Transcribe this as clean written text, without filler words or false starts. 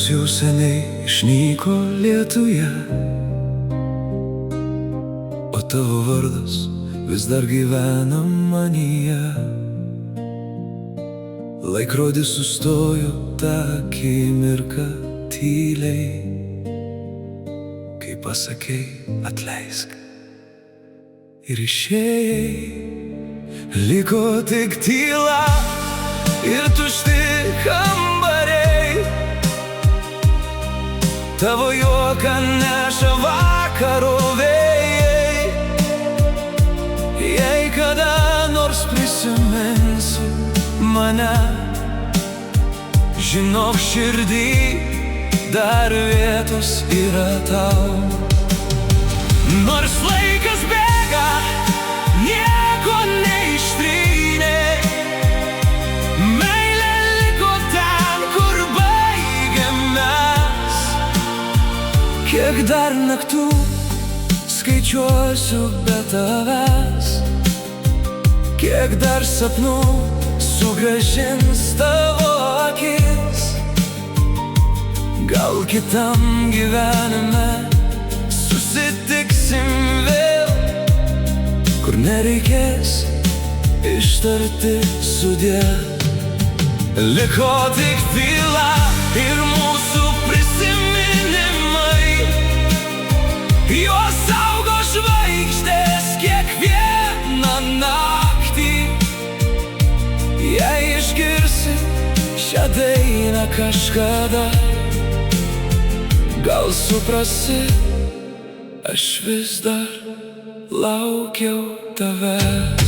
Kalėdos jau seniai išnyko lietuje, o tavo vardas vis dar gyvena manyje. Laikrodis sustojo tą akimirką tyliai, kai pasakei atleisk ir išėjai. Liko tik tyla ir tušti kambariai, tavo juoką neša vakaro vėjai. Jei kada nors prisiminsi mane, žinok, širdį dar vietos yra tau. Nors laikas bėga, nieko neištrynė, meilė liko ten, kur baigėm mes. Kiek dar naktų skaičiuosiu be tavęs, kiek dar sapnų sugrąžins tavo akis. Gal kitam gyvenime susitiksim vėl, kur nereikės ištarti sudie. Liko tik tyla ir mūsų prisiminimai, juos saugo žvaigždės kiekvieną naktį. Jei išgirsi šią dainą kažkada, gal suprasi, aš vis dar laukiau tavęs.